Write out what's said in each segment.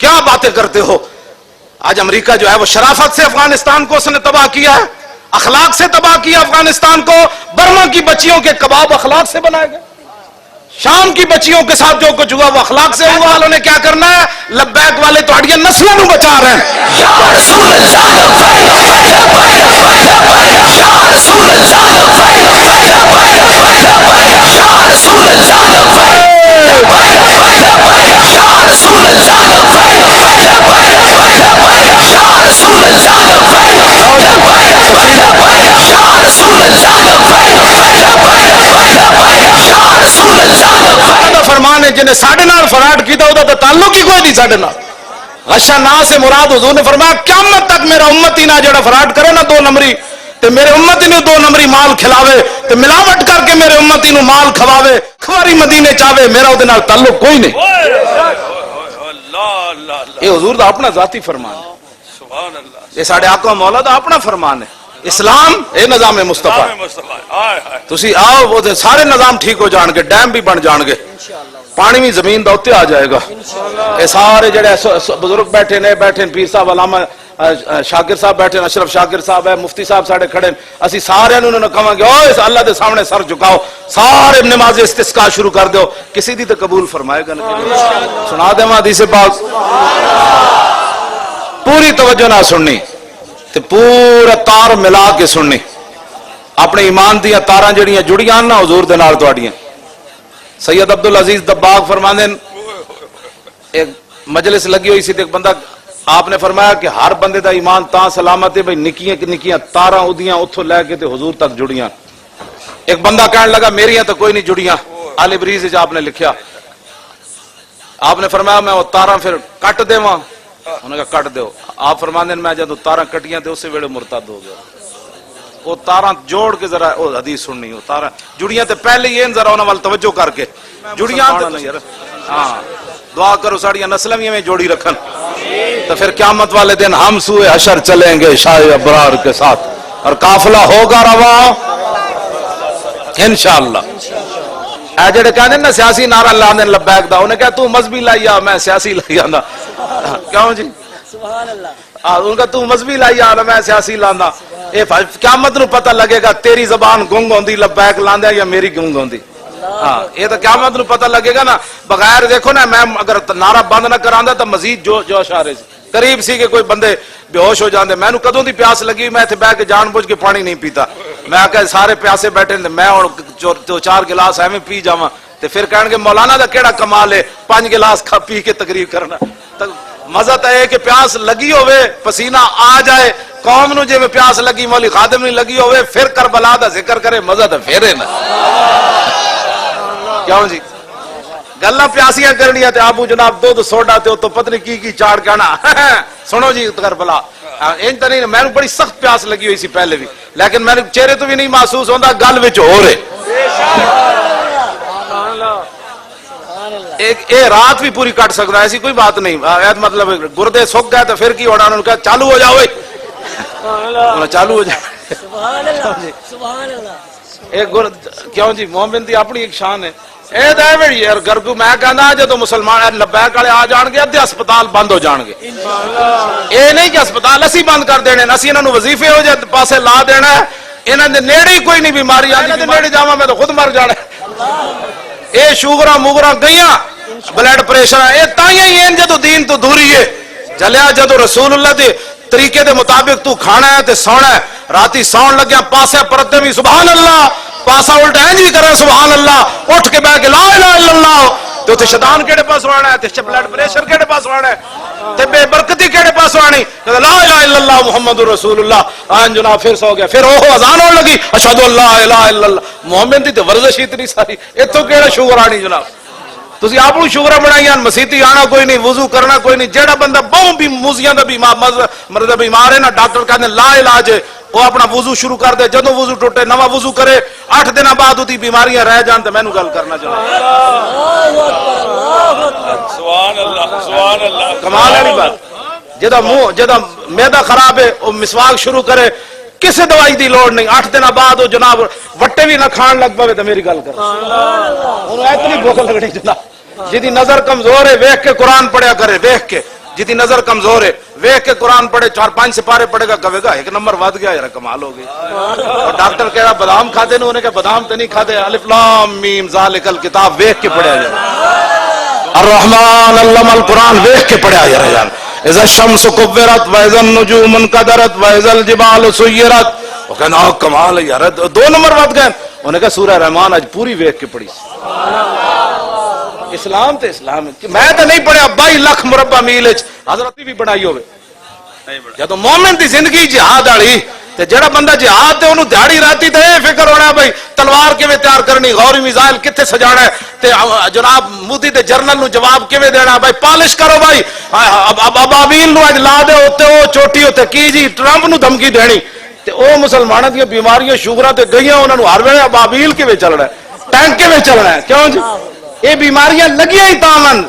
کیا باتیں کرتے ہو؟ آج امریکہ جو ہے وہ شرافت سے افغانستان کو اس نے تباہ کیا ہے، اخلاق سے تباہ کیا افغانستان کو. برما کی بچیوں کے کباب اخلاق سے بنائے گئے، شام کی بچیوں کے ساتھ جو کچھ ہوا وہ اخلاق سے ہوا. انہوں نے کیا کرنا ہے؟ لبیک والے تو ہڈیاں نسلوں کو بچا رہے ہیں. یا رسول فرمان ہے جنہیں ساڑھے نال فراڈ کیتا ہوتا تو تعلق ہی کوئی نہیں ساڑھے نال. غشہ نا سے مراد حضور نے فرمایا قیامت تک میرا امتی نہ جڑا فراڈ کرے نا 2 نمبری تے میرے امتی نو 2 نمبری مال کھلاوے تے ملاوٹ کر کے میرے امتی نو مال کھواوے خواری مدینے چاہے میرا اودے نال تعلق کوئی نہیں. یہ حضور دا اپنا ذاتی فرمان ہے، یہ ساڑھے آقا مولا دا اپنا فرمان ہے. اسلام اے نظام مصطفیٰ تسی آؤ وہ سارے نظام ٹھیک ہو جان گے، ڈیم بھی بن جان گے، پانی بھی زمین دا اتے آ جائے گا. یہ سارے جڑے بزرگ بیٹھے نے بیٹھے پیر صاحب علامہ شاکر صاحب بیٹھے، اشرف شاکر صاحب ہے، مفتی صاحب ساڑے کھڑے، اسی سارے انہوں نے کہا کہ اوہ اس اللہ دے سامنے سر جھکاؤ، سارے نماز استسقاء شروع کر دو، کسی دی تو قبول فرمائے گا نہیں. سنا دے ماں حدیث پاک پوری توجہ نہ سننی تے پورا تار ملا کے سننی. اپنے ایمان دیاں تاراں جڑیاں جڑیاں نا حضور دے نال تواڈیاں. سید عبدالعزیز دباغ فرماندے ایک مجلس لگی ہوئی سی تے ایک بندہ، آپ نے فرمایا کہ ہر بندے دا ایمان تاں سلامت ہے بھئی نکیاں نکیاں تاراں اودیاں اتھوں لے کے تے حضور تک جڑیاں. ایک بندہ کہنے لگا میریاں تو کوئی نہیں جڑیاں. آل بریز وچ آپ نے لکھیا، آپ نے فرمایا میں وہ تاراں پھر کٹ دیواں؟ انہوں نے کہا کٹ دیو. آپ فرماندے میں جدوں تاراں کٹیاں تے اسی ویلے مرتد ہو گیا. وہ تاراں جوڑ کے ذرا وہ حدیث سننی، وہ تاراں جڑیاں تے پہلے ہی ہیں ذرا انہاں وال توجہ کر کے جڑیاں تے یار ہاں دعا کرو ساڑیاں نسلاں بھی میں جوڑی رکھن تو پھر قیامت والے دن ہم سوئے حشر چلیں گے شاہ ابرار کے ساتھ اور قافلہ ہوگا رواں انشاءاللہ. اے جڑے کہندے نا سیاسی نعرہ لاندے لبیک دا، انہیں کہا تو مذہبی لائی آ میں سیاسی لائی آندا. کیوں جی؟ سبحان اللہ. ان کا تو مذہبی لائی آ میں سیاسی لاندا. اے قیامت نو پتہ لگے گا تیری زبان گنگ ہوندی لبیک لاندے یا میری گنگ ہوندی. ہاں یہ تو قیامت نو پتہ لگے گا نا. بغیر دیکھو نا میں اگر نعرہ بند نہ کراندا تو مزید جوش آ رہے سی. قریب سی کہ کوئی بندے بے ہوش ہو جاندے. میں نو کدوں دی پیاس لگی میں اتنے بہ کے جان بوجھ کے پانی نہیں پیتا. میں کہ سارے پیاسے بیٹھے میں ہن 2-4 گلاس ایویں پی جاواں تے پھر کہن گے مولانا دا کیڑا کمال ہے 5 گلاس کھا پی کے تقریر کرنا. مزہ تو ہے کہ پیاس لگی ہوئے پسینہ آ جائے. قوم نو جے میں پیاس لگی مولی خادم نہیں لگی ہوئے پھر کربلا دا ذکر کرے مزہ تو پھر ہے نا. کیوں جی گلاں پیاسیاں کرنیاں تے ابو جناب دودھ سوڈا تے تو پتہ نہیں کی چاڑ کے آنا. سنو جی کربلا ان تو نہیں. میں بڑی سخت پیاس لگی ہوئی سی پہلے بھی لیکن میں چہرے تو بھی نہیں محسوس ہوندا گل وچ ہو رہے. ایک رات بھی پوری کٹ سکتا ہے ایسی کوئی بات نہیں. مطلب گردے سک گئے تو پھر کی ہونا. انہوں نے کہا چالو ہو جاؤ چالو ہو جاؤ. ایک کیوں جی مومن دی اپنی ایک شان ہے. اے دے ویڑی یار گرگو میں کہنا جدو مسلمان لبیک والے آ جان گے ادھے ہسپتال بند ہو جان گے. اے نہیں کہ ہسپتال اسی بند کر دینے اسی انہوں نے وظیفے ہو جائے پاسے لا دینا ہے. انہوں نے نیڑے ہی کوئی نہیں بیماری آ دے نیڑے جاواں میں تو خود مر جانا. اے شوگراں موگراں گئیاں بلڈ پریشر اے تائیں ہی ہیں جدو دین تو دوری ہے. چلیا جدو رسول اللہ دے طریقے دے مطابق تو کھانا ہے تے سونا ہے. راتی سون لگیا پاسے پرتے بھی سبحان اللہ پاسا الٹا اینج بھی کرے سبحان اللہ اٹھ کے بیٹھ کے لا الہ الا اللہ تے تے شیطان کیڑے پاس آنا ہے تے بلڈ پریشر کیڑے پاس آنا ہے تے بے برکتی کیڑے پاس آنی لا الہ الا اللہ محمد رسول اللہ. آن جناب پھر سو گیا. پھر وہ اذان ہونے لگی اشہد ان لا الہ الا اللہ. محمد دی تے ورزش اتنی ساری ایتھوں کیڑا شوگر آنی جناب. تسی آپ کو شوگر بنائیاں مسیتی آنا کوئی نہیں وضو کرنا کوئی نہیں. جیڑا بندہ بہوں بھی موزیاں دا مرد بیمار ہے نا ڈاکٹر کہتے ہیں لا علاج ہے وہ اپنا وضو شروع کر دے. جدوں وضو ٹوٹے نواں وضو کرے 8 دن بعد اودی بیماریاں رہ جان تے مینوں گل کرنا چاہیے. سبحان اللہ سبحان اللہ کمال ہے بات. جدا منہ جدا معدہ خراب ہے وہ مسواک شروع کرے کسی دوائی دی لوڑ نہیں. 8 دن بعد وہ جناب وٹے بھی نہ کھان لگ پے تو میری گل کر انہوں اتنی بھوک لگنی جناب. جدی نظر کمزور ہے ویکھ کے قرآن پڑھیا کرے ویکھ کے. جتنی نظر کمزور ہے ویکھ کے قرآن پڑھے 4-5 سپارے پڑھے گا کہے گا 1 نمبر ود گیا یار کمال ہو گئی. اور ڈاکٹر کہہ رہا بادام کھاتے نے انہیں کہ بادام تو نہیں کھاتے. الف لام میم ذالک الکتاب ویکھ کے پڑھیا جائے. الرحمن علم القرآن ویکھ کے پڑھیا جائے. اذا الشمس کورت واذا النجوم انکدرت واذا الجبال سیرت. وہ کہنا کمال ہے یار 2 نمبر ود گئے. انہیں کہا سورہ رحمان آج پوری ویکھ کے پڑھی. اسلام تے اسلام ہے. میں تو نہیں پڑھیا 22 لاکھ مربع میل حضرت بھی بنائی ہوئے. جدو مومن دی زندگی جہاد والی تے جڑا بندہ جہاد تے انہوں دیہڑی راتی تے فکر ہونا بھائی تلوار کیویں تیار کرنی, غوری میزائل کتے سجانا ہے, تے جناب مودی تے جرنل نو جواب کیویں دینا بھائی پالش کرو بھائی. ابابیل نو اج لا دے اوتے او چوٹی اوتے کی جی ٹرمپ نو دھمکی دینی تے او مسلماناں دی بیماریاں شوگراں تے گئیاں انہاں نو ہر ویلے ابابیل کیویں چلنا ہے, ٹینک کیویں چلنا ہے. کیوں جی یہ بیماریاں لگیاں ہی تامن.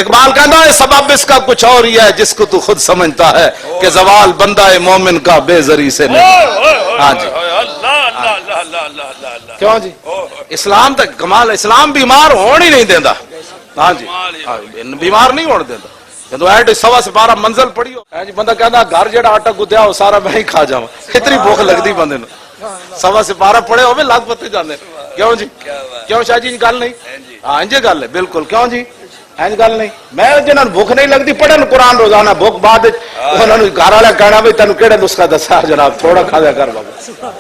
اقبال کہتا ہے سبب اس کا کچھ اور ہی ہے جس کو تو خود سمجھتا ہے کہ زوال بندہ مومن کا بے زری سے نہیں. ہاں جی کیوں جی اسلام تک کمال. اسلام بیمار ہون ہی نہیں دینا. ہاں جی بیمار نہیں ہونے دینا. جدو ایڈ 12 منزل پڑی ہو جی بندہ کہتا گھر جڑا آٹا گدیا وہ سارا میں ہی کھا جاؤں. اتنی بھوک لگتی بندے نو. 12 پڑے ہوئے لگ پتے جانے. کیوں جی کیوں شاہ جی گل نہیں. ہاں جی گل ہے بالکل. کیوں جی این گل نہیں. میں جنہوں نے بھوک نہیں لگتی پڑھن قرآن روزانہ بھوک بعد انہوں نے گھر والا کہنا بھائی تینوں کہڑے نسخہ دسا جناب تھوڑا کھا دیا کر بابا.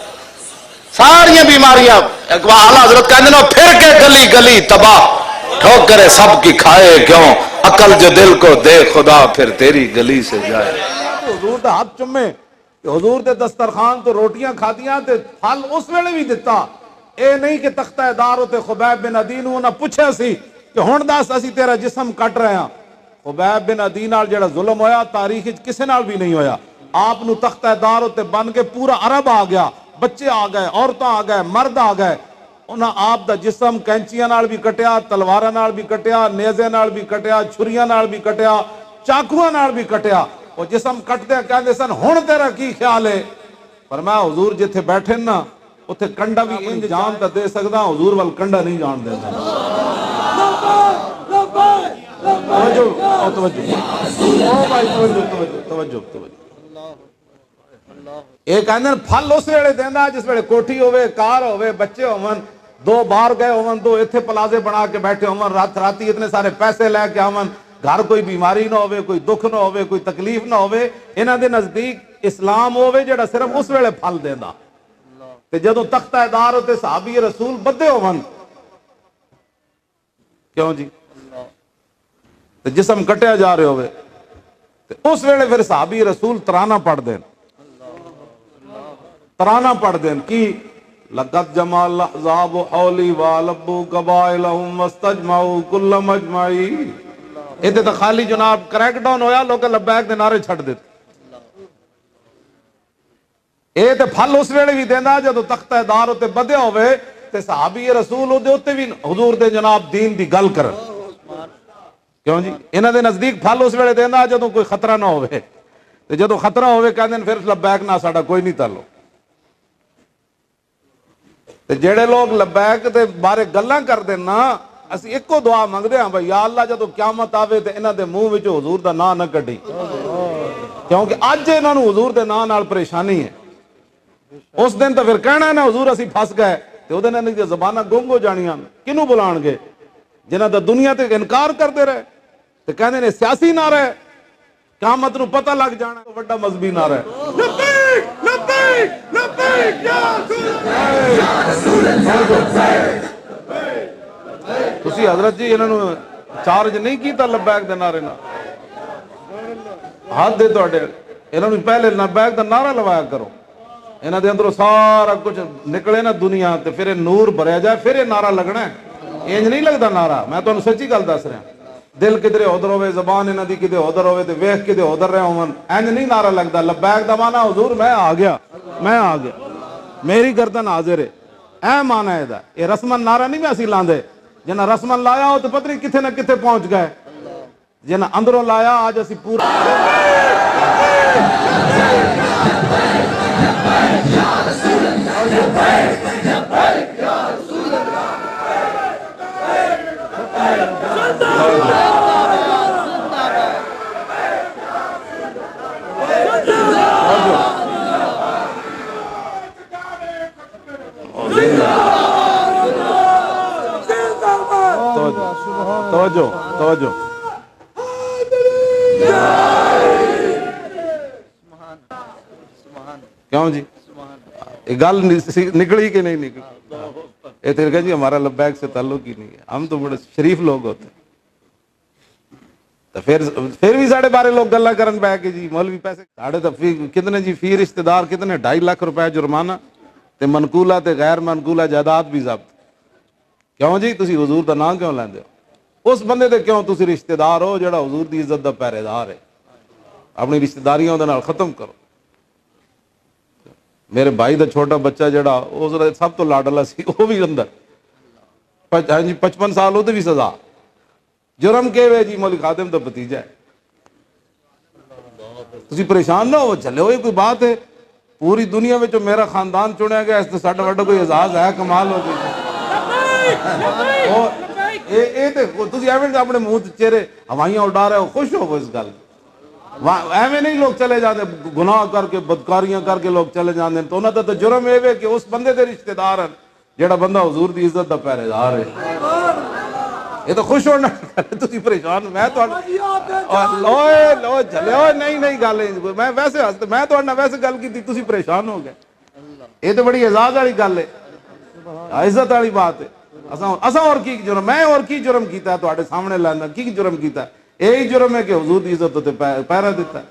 ساری بیماریاں اعلیٰ حضرت کہتے ہیں پھر کے گلی گلی تباہ ٹھوکرے سب کی کھائے کیوں عقل جو دل کو دے خدا پھر تیری گلی سے جائے. حضور دا ہاتھ چومے حضور دے دسترخوان تو روٹیاں کھادیاں تے پھل اس ویلے بھی دتا. اے نہیں کہ تختہ دار تے خبیب بن عدی نو انہاں پوچھا سی کہ ہن دس اسی تیرا جسم کٹ رہے ہیں. خبیب بن عدی نال جڑا ظلم ہویا تاریخ وچ کسے نال بھی نہیں ہویا. آپ نو تختہ دار تے بن کے پورا عرب آ گیا, بچے آ گئے, عورتاں آ گئے, مرد آ گئے. انہاں آپ دا جسم کینچیاں نال بھی کٹیا, تلواراں نال بھی کٹیا, نیزے نال بھی کٹیا, چھریاں نال بھی کٹیا, چاقواں نال بھی کٹیا. وہ جسم کٹدے کہندے سن ہن تیرا کی خیال ہے. فرمایا حضور جتھے بیٹھے نا اوتھے کنڈا بھی انج جان تے دے سکدا, حضور ول کنڈا نہیں جان دیندا. یہ کہندے پھل اس ویلے دیندا جس ویلے کوٹھی ہوے, کار ہوے, بچے ہون, 2 باہر گئے ہون, 2 ایتھے پلازے بنا کے بیٹھے ہون, راتی اتنے سارے پیسے لے کے آون, گھر کوئی بیماری نہ ہوے, کوئی دکھ نہ ہوے, کوئی تکلیف نہ ہوے. انہاں دے نزدیک اسلام ہوے جڑا صرف اس ویلے پھل دیندا. تے جدوں تختہ دار تے صحابی رسول بدے ہون کیوں جی تے جسم کٹیا جا رہے ہوئے تے اس ویلے پھر صحابی رسول ترانہ پڑھ دین. ترانہ پڑھ دین کی لقد جمع الاحزاب حولی والبوا قبائلهم واستجمعوا كل مجمعی. ادھے تو خالی جناب کریک ڈاؤن ہویا, لوگ لبیک دے نعرے چھڑ دیتے. اے تے پھل اس ویلے بھی دینا جدو تختہ دار تے بدیا ہوئے تے صحابی رسول دے اوتے بھی حضور دے جناب دین دی گل کرن. کیوں جی انہاں دے نزدیک پھل اس ویلے دینا جدو کوئی خطرہ نہ ہوئے. تے جدو خطرہ ہوئے کہندے پھر لبیک نہ ساڈا کوئی نہیں تعلق. تے جڑے لوگ لبیک دے بارے گلاں کردے نا اسی ایکو دعا منگدے ہاں بھائی یا اللہ جدو قیامت آوے تے انہاں دے منہ وچ حضور دا نام نہ کڈی, کیونکہ اج انہاں نو حضور دے نام نال پریشانی ہے. اس دن تو پھر کہنا ہے نا حضور اسی پھس گئے تے او دے نال دی زباناں گنگ ہو جانیاں. کینوں بلان گے جنہاں دا دنیا تے انکار کردے رہے تے کہندے نے سیاسی نعرہ ہے, قیامت نو پتہ لگ جانا بڑا مذہبی نعرہ ہے. لبیک لبیک لبیک یا رسول اللہ. تسی حضرت جی انہاں نو چارج نہیں کیتا لبیک دے نعرے نال, ہاتھ دے تواڈے انہاں نو پہلے لبیک دا نعرہ لوایا کرو. انہاں دے اندروں سارا کچھ نکلے نا دنیا تے پھر نور بھریا جائے پھر یہ نعرہ لگنا ہے. انج نہیں لگدا نعرہ. میں تانوں سچی گل دس رہا, دل کدھر ادھر ہوے, زبان انہاں دی کدھر ادھر ہوے تے ویکھ کدھر ادھر رہے ہون, انج نہیں نعرہ لگدا. لبیک دا معنی حضور میں آ گیا, میں آ گیا, میری گردن حاضر ہے, اے معنی ہے دا. یہ رسمن نعرہ نہیں میں اسی لاندے. جنہاں رسمن لایا ہو تو پتہ نہیں کتھے نہ کتھے پہنچ گئے. جنہاں اندروں لایا آج اسی پورا توجہ توجہ. کیوں جی یہ گل نکلی کہ نہیں نکلی؟ یہ تو کہ جی ہمارا لبیک سے تعلق ہی نہیں ہے, ہم تو بڑے شریف لوگ ہوتے ہیں. تو پھر بھی ساڑھے بارے لوگ گلا کرن پہ کہ جی مولوی پیسے ساڑھے تو کتنے جی فی رشتہ دار کتنے 2.5 لاکھ روپے جرمانہ تے منقولہ تے غیر منقولہ جائیداد بھی ضبط. کیوں جی تسی حضور دا نام کیوں لیندے ہو؟ اس بندے تے کیوں تسی رشتہ دار ہو جڑا حضور دی عزت دا پہرے دار ہے. اپنی رشتہ داریاں دے نال ختم کرو. میرے بھائی دا چھوٹا بچہ جڑا اس سب تو لاڈلا سی وہ بھی اندر 55 سال وہ بھی سزا. جرم کہ جی مولوی خادم دا بھتیجا ہے. تسی پریشان نہ ہو, چلے ہوئے کوئی بات ہے. پوری دنیا میں جو میرا خاندان چنیا گیا اس سے ساڈا وڈا کوئی اعزاز ہے, کمال ہو گئی. تسی ایویں اپنے منہ چہرے ہوائیاں اڑا رہے ہو, خوش ہو اس گل. ایویں نہیں لوگ چلے جاتے گناہ کر کے بدکاریاں کر کے لوگ چلے جاتے. تو انہوں تو جرم یہ ہے کہ اس بندے دے رشتہ دار ہیں جڑا بندہ حضور دی عزت دا پہرے دار ہے. یہ تو خوش ہونا تسی پریشان. میں لو چلے ہو نہیں گل میں ویسے ہستے میں تو ویسے گل کی تسی پریشان ہو گئے. یہ تو بڑی اعزاز والی گل ہے, عزت والی بات ہے. اساں اور کی جرم, میں اور کی جرم کیتا ہے تواڈے سامنے لانا کی جرم کیتا ہے؟ یہی جرم ہے کہ حضور دی عزت تے پہرا دیتا ہے.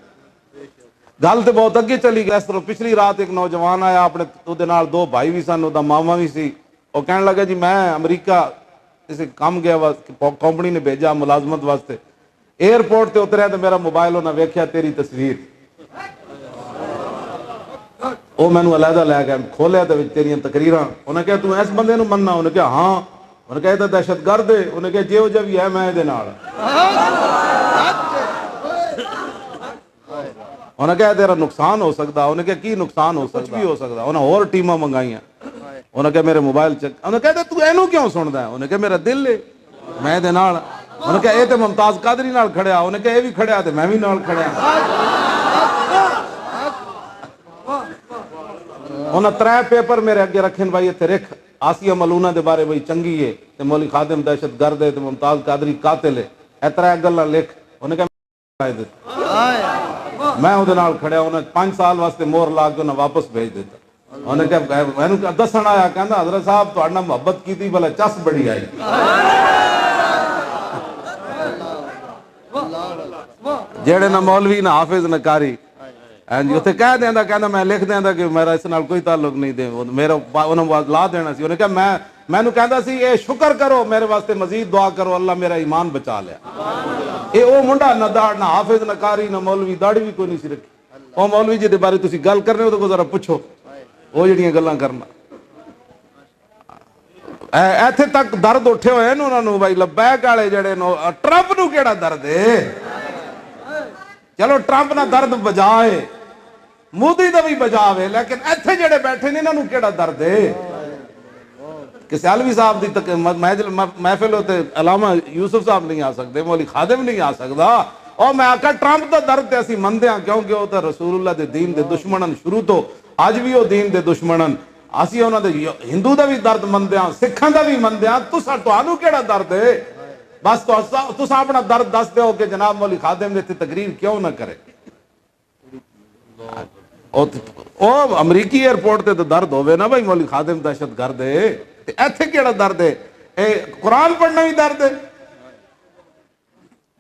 گل تو بہت اگے چلی گئی. اس طرح پچھلی رات ایک نوجوان آیا, اپنے دے نال 2 بھائی بھی سن, دا ماما بھی سی. وہ کہنے لگا جی میں امریکہ کسی کام گیا, کمپنی نے بھیجا ملازمت واسطے. ایئرپورٹ تے اتریا تو میرا موبائل انہاں ویکھیا تیری تصویر. وہ مینوں علیحدہ لے گیا, کھولیا تو تیریاں تقریراں. انہیں کہا تو اس بندے نو مننا؟ انہیں کہا ہاں. انہیں کہا یہ تو دہشت گرد ہے. انہیں کہا جیو جا بھی ہے میں دے نال. انہیں کہا تیرا نقصان ہو سکتا. انہیں کہا کی نقصان ہو سکتا؟ کچھ بھی ہو سکتا. انہیں اور ٹیماں منگائیاں. انہیں کہا میرے موبائل چیک. انہیں کہا تو اینو کیوں سندا ہے؟ انہیں کہا میرا دل ہے میں دے نال. انہیں کہا یہ تو ممتاز قادری نال کھڑیا. انہیں کہا یہ بھی کھڑیا تو میں بھی نال کھڑیا. انہیں 3 پیپر میرے اگے رکھن بھائی اتنے رکھ. آسیہ ملونہ دے بارے بھائی چنگی ہے تے مولوی خادم دہشت گرد ہے تے ممتاز قادری قاتل ہے. اے 3 گلاں لکھ. انہیں کہا میں وہ نال کھڑیا. انہیں 5 سال واسطے مور لا کے انہیں واپس بھیج دیتا. انہیں کہا میں دسن آیا, کہنا حضرت صاحب تہاڈے نال محبت کیتی بھلا چس بڑی آئی. جیڑے نہ مولوی نہ حافظ نہ قاری جی اتنے کہہ دینا, کہنا میں لکھ دینا کہ میرا اس نال کوئی تعلق نہیں دے. میرا انہوں لا دینا سی. انہیں کہا میں نو کہندا سی اے شکر کرو میرے واسطے مزید دعا کرو اللہ میرا ایمان بچا لیا. اے او منڈا نہ داڑ نہ حافظ نہ قاری نہ مولوی, داڑھی بھی کوئی نہیں سی رکھی. او مولوی جی دے بارے تسی گل کرنے ہو تو ذرا پوچھو وہ جڑیاں گلاں کرنا. ایتھے تک درد اٹھے ہوئے ہیں انہوں نے بھائی لبیک والے جڑے نو. ٹرمپ نو کیڑا درد ہے؟ چلو ٹرمپ نہ درد بجائے, مودی دا بھی بجاوے, لیکن ایتھے جڑے بیٹھے نے انہاں نو کیڑا درد ہے؟ کہ سیالوی صاحب دی محفل ہوتے علامہ یوسف صاحب نہیں آ سکتے, مولوی خادم نہیں آ سکتا. اور میں آکھا ٹرمپ دا درد تے اسی مندے ہاں کیونکہ وہ تے رسول اللہ دے دین دے دشمنن شروع تو اج بھی وہ دین دے دشمنن. اسی انہاں دے ہندو دا بھی درد مندے ہاں, سکھاں دا بھی مندے ہاں. تانوں کیڑا درد ہے؟ بس تساں اپنا درد دس دیو کہ جناب مولوی خادم نے تقریر کیوں نہ کرے. او امریکی ایئرپورٹ تے تو درد ہوئے نا بھائی مولوی خادم دہشت گرد ہے. ایتھے کیڑا درد ہے؟ اے قرآن پڑھنا بھی درد ہے.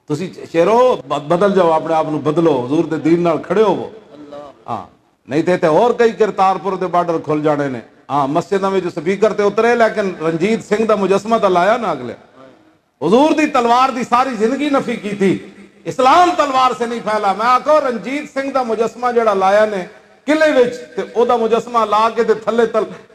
تسی شیرو بدل جاؤ, اپنے آپ بدلو, حضور دے دین نال کھڑے ہو. ہاں نہیں تے اور کئی کرتارپور دے بارڈر کھل جانے نے. ہاں مسجدوں میں جو سپیکر تے اترے, لیکن رنجیت سنگھ دا مجسمہ تو لایا نا اگلے. حضور دی تلوار دی ساری زندگی نفی کی تھی, اسلام تلوار سے نہیں پھیلا. میں آکھو رنجیت سنگھ دا مجسمہ جڑا لایا نے قلعے وچ تے او دا مجسمہ لا کے تے تھلے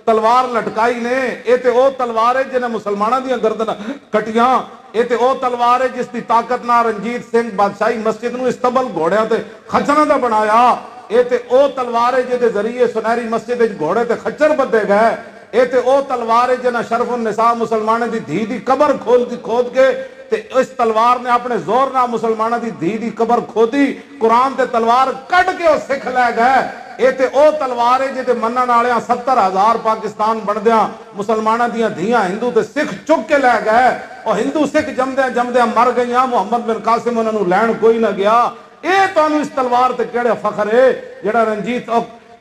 تلوار لٹکائی نے. اے تے او تلوار ہے جنہیں مسلماناں دیاں گردناں کٹیاں. اے تے او تلوار ہے جس دی طاقت نال رنجیت سنگھ بادشاہی مسجد نو استبل گھوڑیاں تے خچراں دا بنایا. اے تے او تلوار ہے جے دے ذریعے سنہری مسجد وچ گھوڑے تے خچر بدے گئے. اے تے او تلوار ہے جنہ شرف النساء مسلمانوں دی دھی دی قبر کھود کے تے اس تلوار نے اپنے زور نہ مسلمانوں دی دھی دی قبر کھودی. قرآن تے تلوار کٹ کے او سکھ لے گئے. یہ تے او تلوار ہے جے منن والےاں 70,000 پاکستان بندیاں مسلماناں دیاں دھیاں ہندو تے سکھ چک کے لے گئے، اور ہندو سکھ جمدیاں مر گئیاں، محمد بن قاسم انہاں نوں لین کوئی نہ گیا۔ اے تانوں اس تلوار تے کیڑے فخر ہے جڑا رنجیت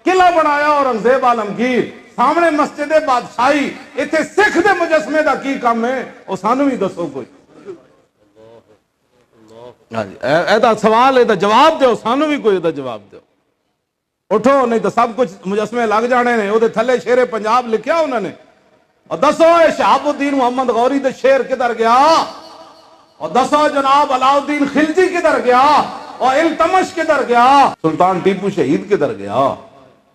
قلعہ بنایا اور اورنگزیب عالمگیر سامنے مسجد بادشاہی، ایتھے سکھ دے مجسمے دا کی کام ہے؟ او سانوں بھی دسو کوئی۔ ہاں جی، ایدا سوال ہے، جواب دیو، سانوں بھی کوئی دا جواب دیو۔ اٹھو، نہیں تو سب کچھ مجسمے لگ جانے نے۔ او دے تھلے شیر پنجاب لکھیا انہوں نے، اور دسو اے شہاب الدین محمد غوری دے شیر کدھر گیا، اور دسو جناب علاؤالدین خلجی کدھر گیا، اور التمش کدھر گیا، سلطان ٹیپو شہید کدھر گیا،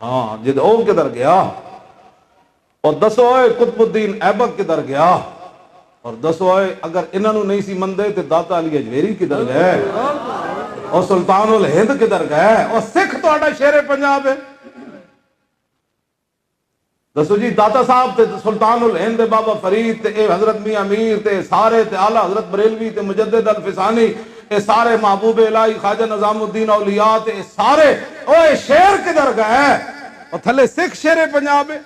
ہاں جد او کدھر گیا، اور دسو اے قطب الدین ایبک کدھر گیا، اور دسو اے اگر انہوں نے نہیں سی مندے تے داتا علی اجویری کدھر گئے، اور سلطان الہند کدھر گئے، اور سکھ تہاڈا شیر پنجاب ہے؟ دسو جی، داتا صاحب تے سلطان الہند بابا فرید تے اے حضرت میاں امیر تے سارے تے اعلیٰ حضرت بریلوی تے مجدد الفسانی، اے سارے محبوب الہی خواجہ نظام الدین اولیاء تے اے سارے، اوے شیر کدھر گئے؟ اور تھلے سکھ شیر پنجاب ہے۔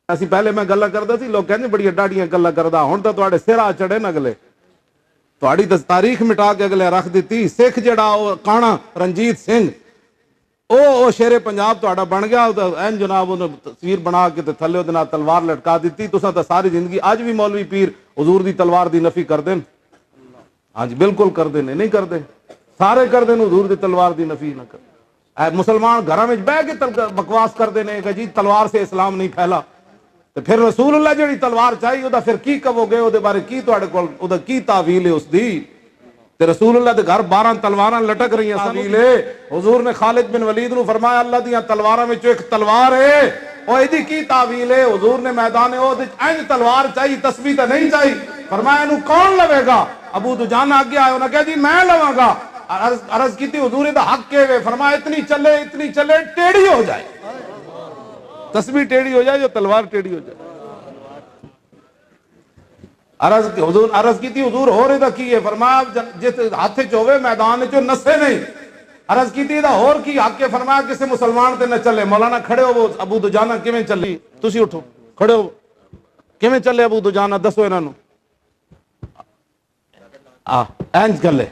اسی پہلے میں گلا کردا سی، لوگ کہندے بڑی ڈاڈیاں گلا کردا، ہن تے تواڈے سر آ چڑھے نا اگلے، تواڈی تاریخ مٹا کے اگلے رکھ دیتی۔ سکھ جڑا او کانا رنجیت سنگھ، او شیر پنجاب تہاڈا بن گیا، این جناب انہوں تصویر بنا کے تے تھلے اودے نال تلوار لٹکا دیتی۔ تساں تے ساری زندگی، اج بھی مولوی پیر حضور دی تلوار دی نفی کر دین، ہاں جی بالکل کر دین، نہیں کر دے، سارے کر دین، حضور دی تلوار دی نفی نہ کر۔ مسلمان گھراں وچ بیٹھ کے بکواس کر دینے کہ جی تلوار سے اسلام نہیں پھیلا، تو پھر رسول اللہ جڑی تلوار چاہیے اودا پھر کی کہو گے، اودے بارے کی تواڈے کول اودا کی تعویل ہے اس دی؟ تے رسول اللہ دے گھر 12 تلواراں لٹک رہی ہیں، تعویل ہے۔ حضور نے خالد بن ولید نو فرمایا اللہ دیاں تلواراں وچ ایک تلوار ہے، او ایدی کی تعویل ہے؟ حضور نے میدان احد وچ این تلوار چاہیے، تسبیح تے نہیں چاہیے، فرمایا اینو کون لوے گا؟ ابو دجانہ اگے آئے، انہاں کہا جی میں لواں گا۔ عرض کی تھی حضور دا حق کے وے، فرمایا اتنی چلے ٹیڑھی ہو جائے، تسبیح ٹیڑھی ہو جائے جو تلوار ٹیڑھی ہو جائے۔ عرض کی تھی حضور ہو رہے دا کی ہے؟ فرمایا جس ہاتھ چ ہوے میدان چ نسے نہیں۔ عرض کی تھی دا ہور کی حق ہے؟ فرمایا کسی مسلمان تے نہ چلے۔ مولانا کھڑے ہو، ابو دجانہ کیویں چلی؟ تسی اٹھو، کھڑے ہو، کیویں چلے ابو دجانہ؟ دسو انہاں نوں، اینج چلے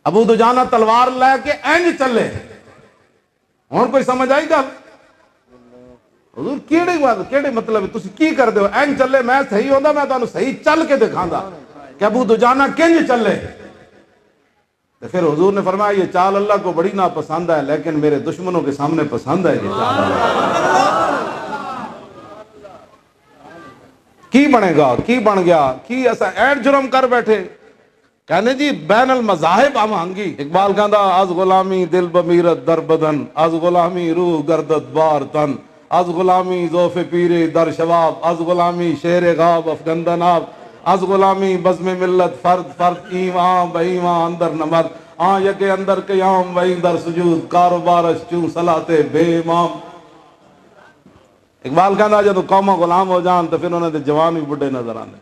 ابو دجانہ تلوار لے کے، اینج چلے۔ ہن کوئی سمجھ آئی گل؟ حضور کیڑے مطلب تسی کی کر دے ہو؟ این چلے، میں صحیح ہوندا میں تانوں صحیح چل کے دکھاندا کہ ابو دجانہ کنج چلے۔ تو پھر حضور نے فرمایا یہ چال اللہ کو بڑی ناپسند ہے، لیکن میرے دشمنوں کے سامنے پسند ہے یہ چال۔ کی بنے گا، کی بن گیا، کی ایسا ایڈ جرم کر بیٹھے، کہنے جی بین المذاہب آہنگی۔ اقبال کہندا از غلامی دل بمیرت در بدن، از غلامی روح گردت بار تن، از غلامی ذوف پیر در شواب، از غلامی شیر غاب افگندن آب، از غلامی بزم ملت فرد ایمان بہ ایمان اندر نمد، یکے اندر قیام وہی در سجود، کاروبارش چون صلاۃ بے امام۔ اقبال کہندا جدو قوماں غلام ہو جان تو پھر انہوں نے جوان بھی بڑھے نظر آنے،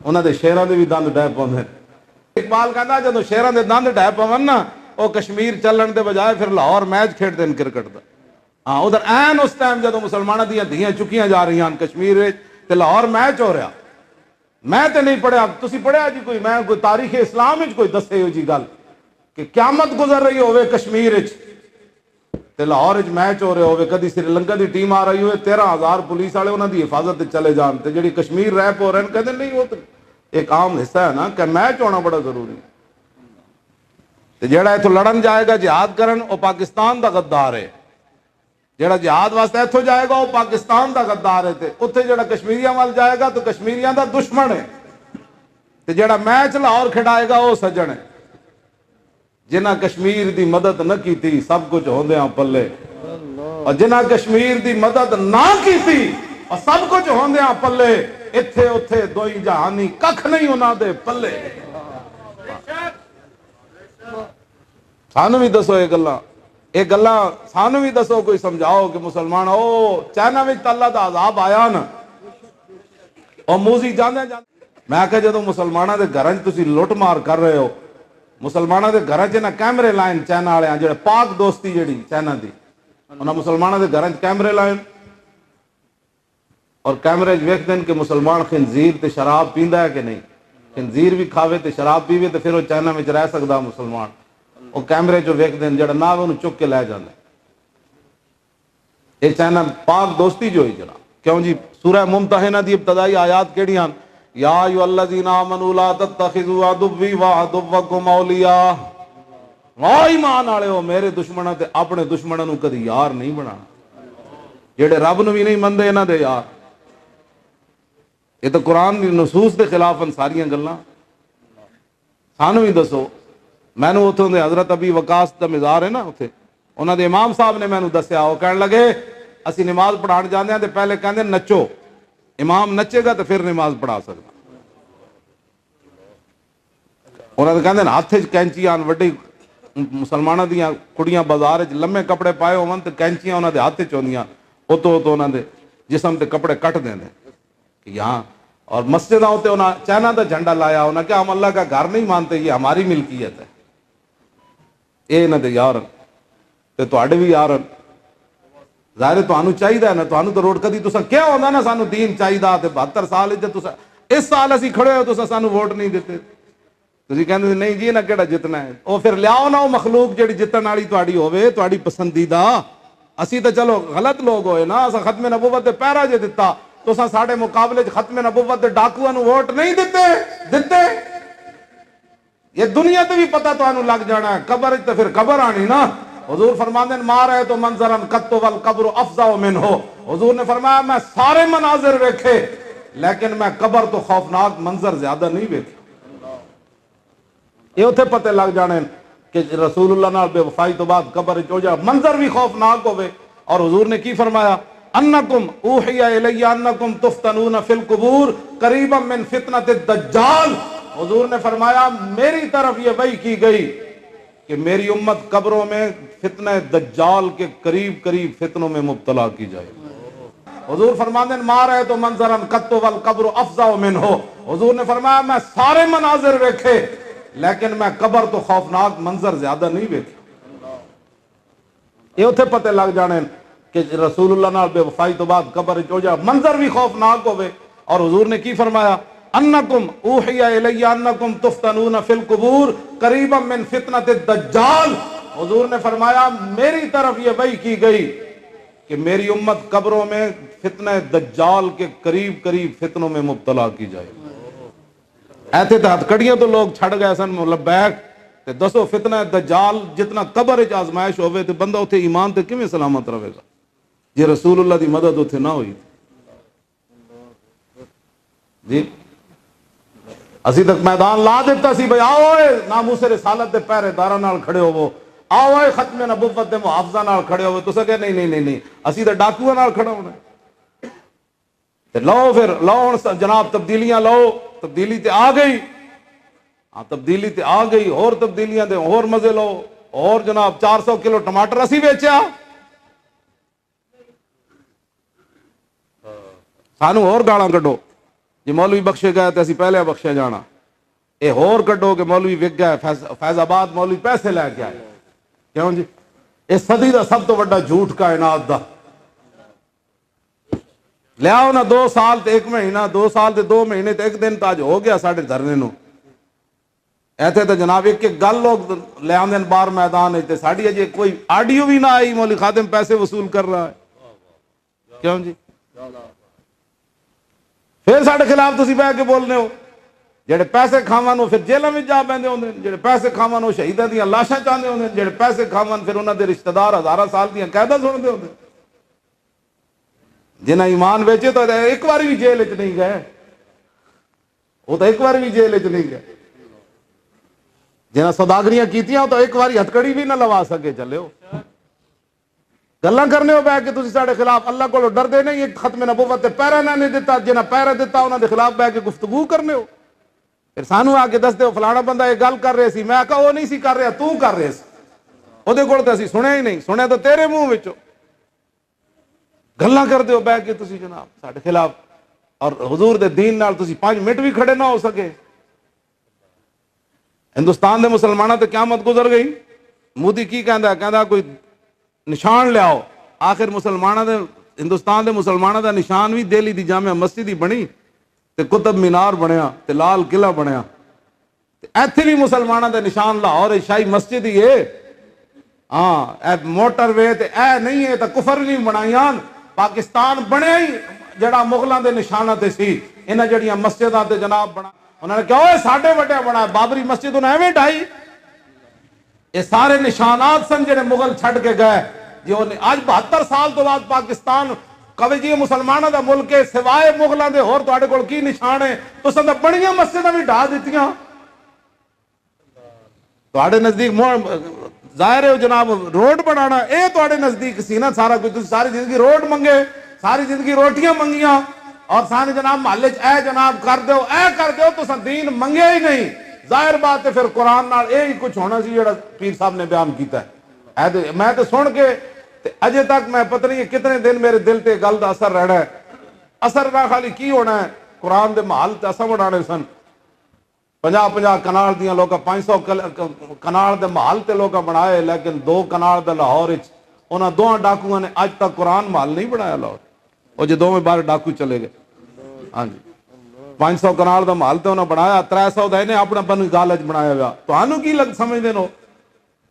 انہوں نے شیراں دے بھی دند ڈہ پوندے۔ اقبال کہندا جدو شیراں دے دند ڈہ پون نا، او کشمیر چلن دے بجائے پھر لاہور میچ کھیڈ دین کرکٹ دا۔ ہاں ادھر این اس ٹائم جدو مسلمانوں دیاں دھیاں چکیاں جا رہی ہیں کشمیر تے لاہور میچ ہو رہا، میں تے نہیں پڑھیا، تسی پڑھیا جی کوئی؟ میں کوئی تاریخ اسلام وچ کوئی دسے ہو جی گل کہ قیامت گزر رہی ہوئے کشمیر وچ تے لاہور وچ میچ ہو رہے ہوئے، کدی سری لنکا دی ٹیم آ رہی ہوئے، 13,000 پولیس والے انہاں دی حفاظت تے چلے جان، تے جڑی کشمیر ریپ ہو رہے ہیں کہتے نہیں وہ تو ایک عام حصہ ہے نا کہ میچ ہونا بڑا ضروری ہے۔ تے جڑا ایتھوں لڑن جائے گا جہاد کرن او پاکستان دا غدار ہے، جڑا جہاد واسطے ایتھوں جائے گا وہ پاکستان دا غدار ہے، تے اتھے جڑا کشمیریاں وال جائے گا تو کشمیریاں دا دشمن ہے، تے جڑا میچ لاہور کھڑائے گا وہ سجن ہے۔ جنہ کشمیر دی مدد نہ کیتی سب کچھ ہوندیاں پلے، اور جنہ کشمیر دی مدد نہ کیتی اور سب کچھ ہوندیاں پلے، اتھے اتھے دوئی جہانی ککھ نہیں انہاں دے پلے۔ سانو بھی دسو یہ گلاں سانو بھی دسو، کوئی سمجھاؤ کہ مسلمان او چائنا وچ اللہ دا عذاب آیا نا، اور موزی جاندے میں کہ جدو مسلمانوں دے گھراں تسی لٹ مار کر رہے ہو مسلمانوں کے گھر چ کیمرے لائن چائنا والے جڑے پاک دوستی جڑی چائنا دی انہاں مسلمانوں کے گھر کیمرے لائن اور کیمرے ویکھتے ہیں کہ مسلمان خنزیر تے شراب پیندا ہے کہ نہیں. خنزیر بھی کھاوے تے شراب پیوے تے پھر وہ چائنا میں رہ سکدا مسلمان. وہ کیمرے چ ویکھتے ہیں جڑا نہ انہوں چک کے لے جاندے. یہ چائنا پاک دوستی جو ہوئی جناب. کیوں جی سورہ ممتحنہ دی ابتدائی آیات کیڑی ہیں؟ یا ایھا الذین آمنوا لا تتخذوا عدوی وعدوکم اولیاء. ایمان والے ہو میرے دشمناں تے اپنے دشمناں نو کدی یار نہیں بنانا. جڑے رب نو بھی نہیں مندے انہاں دے یار. یہ تو قرآن دی نصوص دے خلاف ہیں ساریاں گلاں. سانو بھی دسو. میں نے اتوں دے حضرت ابی وقاص دا مزار ہے نا اتنے انہوں دے امام صاحب نے مینوں دسیا. وہ کہنے لگے اسی نماز پڑھان جاندے ہیں تے پہلے کہندے نچو. امام نچے گا تو پھر نماز پڑھا سکتا. انہوں نے کہندے ہاتھ چ کینچیاں وڈی مسلمانوں دیاں کڑیاں بازار چ لمے کپڑے پائے ہون تے کینچیاں انہوں دے ہاتھ چ ہوندیاں اتو انہوں دے جسم تے کپڑے کٹ دیندے کہ یہاں. اور مسجداں ہوتے انہوں چائنا دا جھنڈا لایا. انہوں نے کہا ہم اللہ کا گھر نہیں مانتے یہ ہماری ملکیت ہے. یہ انہوں دے یار تے تواڈے بھی یار. ظاہر تانوں چاہیے نا تانوں تو روڈ کدی تساں کیا ہوندا نا سانو دین چاہیے تے 72 سال تے تساں اس سال اسی کھڑے ہو تساں سانو ووٹ نہیں دیتے. تسی کہندے نہیں جی نہ کیڑا جتنا ہے. او پھر لیاؤ نا وہ مخلوق جڑی جتن والی تہاڈی ہوے تہاڈی پسندیدہ. اسی تے چلو غلط لوگ ہوئے نا. اساں ختم نبوت تے پہرا جے دتا تساں ساڈے مقابلے چ ختم نبوت دے ڈاکواں نو ووٹ نہیں دتے. یہ دنیا تے بھی پتہ تانوں لگ جانا ہے. قبر تے پھر قبر آنی نا. حضور فرماندے ہیں ما رأیت منظرا قط والقبر افظع منہ. حضور نے فرمایا میں سارے مناظر ویکھے لیکن میں قبر تو خوفناک منظر زیادہ نہیں ویکھے. یہ اتنے پتے لگ جانے کہ رسول اللہ نال بے وفائی تو بعد قبر چ ہو جا منظر بھی خوفناک ہوئے. اور حضور نے کی فرمایا انکم اوحی الی انکم تفتنون فی القبور قریبا من فتنۃ الدجال. حضور نے فرمایا میری طرف یہ وحی کی گئی کہ میری امت قبروں میں فتنہ دجال کے قریب فتنوں میں مبتلا کی جائے. حضور فرماتے ہیں ما رأیت منظرا قط والقبر افظع منہ. حضور نے فرمایا میں سارے مناظر ویکھے لیکن میں قبر تو خوفناک منظر زیادہ نہیں ویکھے. یہ اتنے پتے لگ جانے کہ رسول اللہ نال بے وفائی تو بعد قبر چ ہو جا منظر بھی خوفناک ہوئے. اور حضور نے کی فرمایا انکم اوحی الی انکم تفتنون فی القبور قریبا من فتنۃ الدجال. حضور نے فرمایا میری طرف یہ وحی کی گئی کہ میری امت قبروں میں فتنہ دجال کے قریب فتنوں میں مبتلا کی جائے. ایتھے تے ہتھ کڑیاں تو لوگ چھڑ گئے سن لبیک تے دسو فتنہ دجال جتنا قبر وچ آزمائش ہوے تے بندہ اتھے ایمان تے کیویں سلامت رہے گا جے رسول اللہ دی مدد اتھے نہ ہوئی. جی اسی تک میدان لا دیتا سی بھئی آؤ ناموس رسالت دے پہرے داراں نال کھڑے ہوو. آؤ ختم نبوت دے محافظاں نال کھڑے ہوئے. تساں کہ نہیں اسی تے ڈاکواں نال کھڑا ہونا. تے لو پھر لو ہن جناب تبدیلیاں لو. تبدیلی تے آ گئی. ہاں تبدیلی تے آ گئی. اور تبدیلیاں دے اور مزے لو. اور جناب 400 کلو ٹماٹر اسی بیچیا. سانو اور گالاں کڈو جی مولوی بخشے گئے تے اسی پہلے بخشے جانا. اے ہور کڈو کہ مولوی وک گئے فیض آباد مولوی پیسے لے کے آئے. کیوں جی اس صدی دا سب تو بڑا جھوٹ کائنات دا. لیاؤ نا 2 سال تے 1 مہینہ 2 سال تے 2 مہینے تے 1 دن تاج ہو گیا ساڈے دھرنے نو. ایتھے تے جناب ایک گل لوگ لے آندے بار میدان تے ساڈی اجے کوئی آڈیو بھی نہ آئی. مولوی خادم پیسے وصول کر رہا ہے. کیوں جی پھر ساڈے خلاف تسی بہ کے بولنے ہو. جڑے پیسے کھاون وہ پھر جیلاں وچ جا پیندے ہوندے. جڑے پیسے کھاون وہ شہیداں دیاں لاشاں چاندے ہوندے. جڑے پیسے کھاون پھر انہاں دے رشتہ دار ہزاراں سال دیاں قیداں سنتے ہوندے. جنہاں ایمان ویچے تو ایک بار بھی جیل وچ نہیں گئے. وہ تو ایک بار بھی جیل وچ نہیں گئے. جنہاں سوداگریاں کیتیاں تو ایک باری ہتھکڑی بھی نہ لوا سکے. چلے ہو گلاں کرنے ہو بیٹھ کے تسی ساڈے خلاف. اللہ کولوں ڈردے نہیں. ایک ختم نبوت تے پہرا نہ نہیں دتا. جنہاں پہرا دتا انہاں دے خلاف بیٹھ کے گفتگو کرنے ہو. پھر سانو آ کے دس دے فلانا بندہ یہ گل کر رہے سی. میں کہا وہ نہیں سی کر رہا تو کر رہے سی. وہ دے کول تے اسی سنیا ہی نہیں. سنیا تو تیرے منہ وچوں. گلاں کردے ہو بیٹھ کے تسی جناب ساڈے خلاف. اور حضور دے دین نال تسی 5 منٹ بھی کھڑے نہ ہو سکے. ہندوستان دے مسلمانوں تے قیامت گزر گئی. مودی کی کہندا کوئی نشان لیاؤ. آخر مسلمانوں دے ہندوستان دے مسلمانوں دا نشان بھی دہلی دی جامع مسجد ہی بنی تے قطب مینار بنیا تے لال قلعہ بنیا. ایتھے بھی مسلمانوں دے نشان لاہور شاہی مسجد ہی ہے. ہاں اے موٹر وے تے اے نہیں ہے تے کفر نہیں بنائیاں. پاکستان بنیا ہی جڑا مغلاں دے نشاناں تے سی. انہاں جڑیاں مسجداں تے جناب بنا انہوں نے کہا اوے ساڈے وڈے بنا بابری مسجد انہیں ایویں ڈھائی. یہ سارے نشانات سن جڑے مغل چھڈ کے گئے. جو آج 72 سال تو بعد پاکستان کبھی جی مسلمانوں دا ملک ہے سوائے مغلاں دے ہور تواڈے کول کی نشان ہے؟ تساں تے بڑیاں مسجداں بھی ڈھا دتیاں. تواڈے نزدیک ظاہر ہے جناب روڈ بنانا اے تواڈے نزدیک سی نا سارا کچھ. تسی ساری زندگی روڈ منگے, ساری زندگی روٹیاں منگیاں اور سارے جناب محلے چ اے جناب کر دیو اے کر دیو. تساں دین منگیا ہی نہیں. ظاہر بات ہے پھر قرآن نال اے ہی کچھ ہونا سی جڑا پیر صاحب نے بیان کیتا ہے. میں تو سن کے اجے تک میں پتہ نہیں کتنے دن میرے دل تے گل دا اثر رہنا ہے. اثر نہ خالی کی ہونا ہے قرآن دے محل تے اساں بنانے سن 50 کنال دیاں لوکاں 500 کنال دے محل تے لوکاں بنائے, لیکن 2 کنال دے لاہور وچ انہاں دوواں ڈاکوؤں نے اج تک قرآن محل نہیں بنایا لاہور. وہ جو دوویں بار ڈاکو چلے گئے. ہاں جی 500 کنال دا محل تے انہاں بنایا 300 دا انہیں اپنا بن گالج بنایا ہوا. تانوں کی لگ سمجھدے نو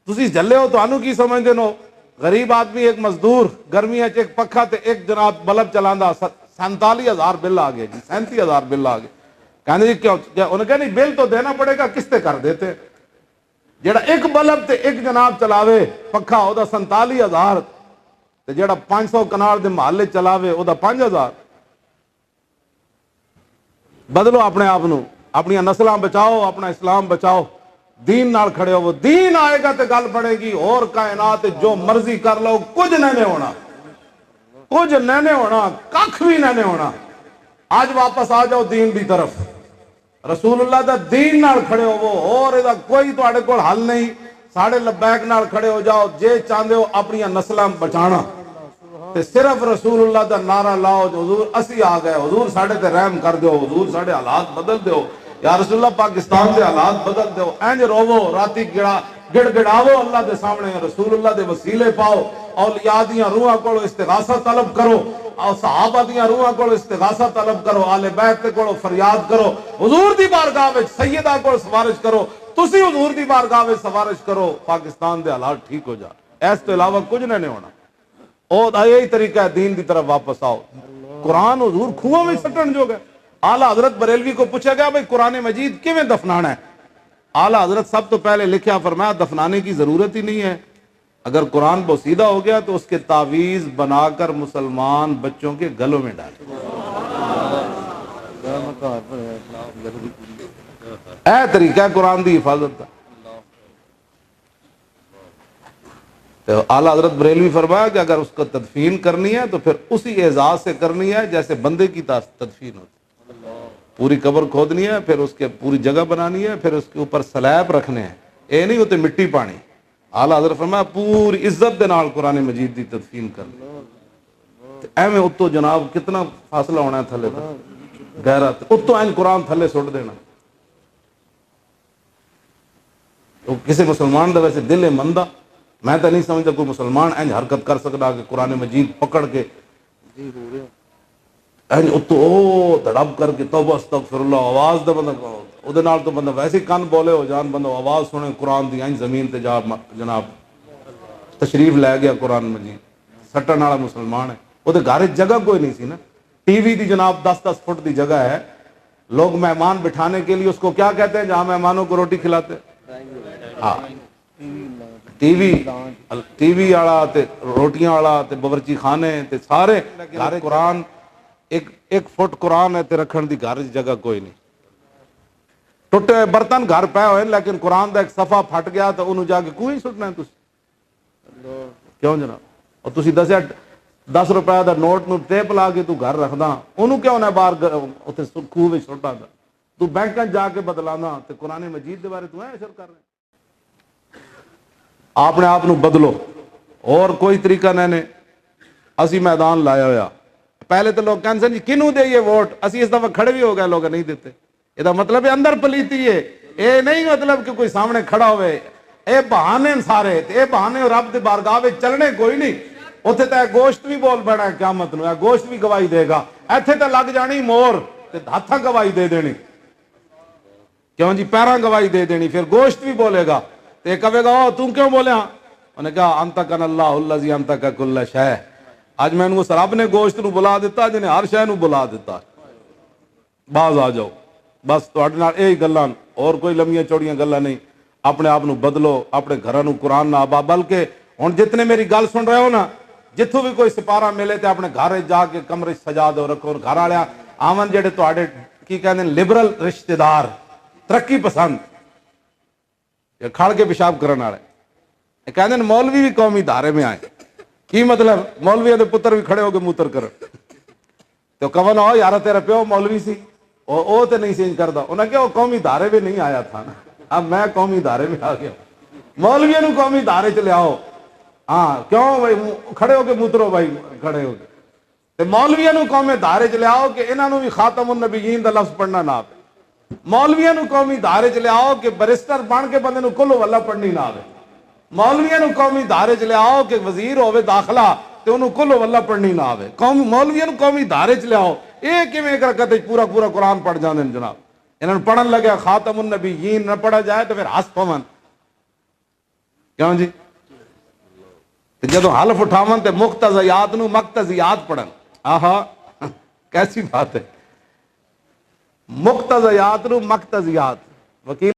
تسی جلے ہو؟ تانوں کی سمجھدے نو؟ غریب آدمی ایک مزدور گرمیاں چ ایک پکھا تے ایک جناب بلب چلاندا 47,000 بل آ گئے جی 37,000 بل آ گئے. کہنے جی کیوں؟ انہیں کہا نہیں بل تو دینا پڑے گا قسطیں کر دیتے. جڑا ایک بلب تے ایک جناب چلاوے پکھا او دا 47,000 تے جڑا 500 کنال دے محلے چلاوے او دا 5,000. بدلو اپنے آپ نو, اپنی نسلاں بچاؤ, اپنا اسلام بچاؤ, دین نال کھڑے ہو. دین آئے گا تے گل بڑھے گی. اور کائنات جو مرضی کر لو کچھ نہیں ہونا, کچھ نہیں ہونا, ککھ بھی نہیں ہونا. آج واپس آ جاؤ دین دی طرف, رسول اللہ دا دین نال کھڑے ہو. اور ادا کوئی تواڈے کول حل نہیں. ساڑھے لبیک نال کھڑے ہو جاؤ. جے چاہندے ہو اپنی نسلاں بچانا تے صرف رسول اللہ دا نعرہ لاؤ جو حضور اسی آ گئے, حضور ساڑھے تے رحم کر دیو, حضور ساڑھے حالات بدل دیو, یا رسول اللہ پاکستان دے حالات بدل دیو. اینج روو راتی گڑ گڑاو اللہ دے سامنے, رسول اللہ دے وسیلے پاؤ, اولیاء دیاں روحاں کولو استغاثہ طلب کرو, اور صحابہ دیاں روحاں کولو استغاثہ طلب کرو, آل بیت کولو فریاد کرو, حضور دی بارگاہ وچ سیدہ کول سفارش کرو. تسی حضور دی بارگاہ وچ سفارش کرو, پاکستان دے حالات ٹھیک ہو جا. اس تو علاوہ کچھ نہیں ہونا. او یہی طریقہ ہے دین دی طرف واپس آؤ. قرآن حضور کھواں میں سٹن جو گئے. اعلیٰ حضرت بریلوی کو پوچھا گیا بھئی قرآن مجید کیویں دفنانا ہے؟ اعلیٰ حضرت سب تو پہلے لکھیا فرمایا دفنانے کی ضرورت ہی نہیں ہے. اگر قرآن بوسیدہ ہو گیا تو اس کے تعویذ بنا کر مسلمان بچوں کے گلوں میں ڈالے. اے طریقہ ہے قرآن دی حفاظت کا. تو اعلیٰ حضرت بریلوی فرمایا کہ اگر اس کو تدفین کرنی ہے تو پھر اسی اعزاز سے کرنی ہے جیسے بندے کی تدفین ہوتی. پوری قبر کھودنی ہے, پھر اس کے پوری جگہ بنانی ہے, پھر اس کے اوپر سلیب رکھنے ہیں, اے نہیں ہوتے مٹی پانی. اعلیٰ حضرت فرمایا پوری عزت دے نال قرآن مجید دی تدفین کرنی. ایویں اتو جناب کتنا فاصلہ ہونا ہے تھلے تک گہرا, اتو این قرآن تھلے سٹ دینا. تو کسی مسلمان دا ویسے دل مندہ, میں تو نہیں سمجھتا کوئی مسلمان اینج حرکت کر سکتا کہ قرآن مجید پکڑ کے اینج اتو او دڑب کر کے توبہ استغفر اللہ آواز دے بندہ او دے نال تو بندہ ویسے کان بولے ہو جان, بندہ آواز سنے قرآن دی اینج زمین تے جا جناب تشریف لے گیا قرآن مجید. سٹن والا مسلمان ہے. او دے گھر جگہ کوئی نہیں سی نا, ٹی وی دی جناب 10-10 فٹ دی جگہ ہے. لوگ مہمان بٹھانے کے لیے اس کو کیا کہتے ہیں جہاں مہمانوں کو روٹی کھلاتے ہیں؟ ہاں ٹی وی والا تے روٹیاں والا تے باورچی خانے تے سارے. قرآن ایک فٹ قرآن ہے تے رکھن دی گھر جگہ کوئی نہیں. ٹوٹے ہوئے برتن گھر پے ہوئے, لیکن قرآن دا ایک صفحہ پھٹ گیا تو انہوں جا کے کوئی سٹنا ہے تسی کیوں جناب؟ اور تسی 10 روپے دا نوٹ نو ٹیپ لا کے تو گھر رکھدا, انہوں کیوں نہ باہر اوتھے خوہ وچ سٹا دا؟ تو بینکاں جا کے بدلانا تے قرآن مجید دے بارے تو اے اشر کر رہے. اپنے آپ نو بدلو, اور کوئی طریقہ نہیں. اسی میدان لایا ہوا. پہلے تو لوگ کہنے سے کنوں دے یہ ووٹ, اسی اس دفعہ کھڑے بھی ہو گئے, لوگ نہیں دیتے. یہ مطلب ہے اندر پلیتی ہے. یہ نہیں مطلب کہ کوئی سامنے کھڑا ہوئے اے بہانے سارے اے بہانے رب دے بارگاہ وچ چلنے کوئی نہیں اتنے تو گوشت بھی بول پڑنا قیامت نو گوشت بھی گواہی دے گا ایتھے تو لگ جانی مور ہاتھاں گواہی دے دینی کیوں جی پیراں گواہی دے دینی پھر گوشت بھی بولے گا تے کہے گا او تم کیوں بولیا انہوں نے کہا انتقن اللہ الذی انتق کل شے اج میں اس رب نے گوشت نو بلا دیتا جنہیں ہر شے نو بلا دیتا باز آ جاؤ بس تواڈے نال یہی گلاں اور کوئی لمیاں چوڑیاں گلاں نہیں اپنے آپ نو بدلو اپنے گھراں نو قرآن نہ آبا بلکہ ہن جتنے میری گل سن رہے ہو نا جتھوں بھی کوئی سپارہ ملے تے اپنے گھر جا کے کمرے سجا دو رکھو اور گھر والے آون جڑے تواڈے کی کہندے لبرل رشتہ دار ترقی پسند یہ کھڑ کے پیشاب کرن والے کہندے مولوی بھی قومی دھارے میں آئے کی مطلب مولویوں دے پتر بھی کھڑے ہو کے موتر کرن تو کون ہو یار تیرا پیو مولوی سی او تے نہیں چینج کردا انہاں کہ وہ قومی دھارے میں نہیں آیا تھا نا اب میں قومی دھارے میں آ گیا مولویوں نو قومی دھارے چ لیاؤ ہاں کیوں بھائی کھڑے ہو کے موترو بھائی کھڑے ہو کے تے مولویوں نو قومی دھارے چ لیاؤ کہ انہاں نو بھی خاتم النبیین دا لفظ پڑھنا نہ آوے مولویوں نو قومی دھارے چ لیاؤ کہ بیرسٹر بن کے بندے نو کلو واللہ پڑھنی نہ آوے مولویوں نو قومی دھارے چ لیاؤ کہ وزیر ہوے داخلہ تے انہوں کلو واللہ پڑھنی نہ آوے مولویوں نو قومی دھارے چ لیاؤ اے کیویں ایک رکعت وچ پورا پورا قرآن پڑھ جاندے نے جناب انہاں پڑھن لگا خاتم النبیین نہ پڑھا جائے تو پھر ہنس پون کیوں جی جدو حلف اٹھاون تے مقتضیات نو مقتضیات پڑھن آہا کیسی بات ہے مقتضیات نو مقتضیات وکیل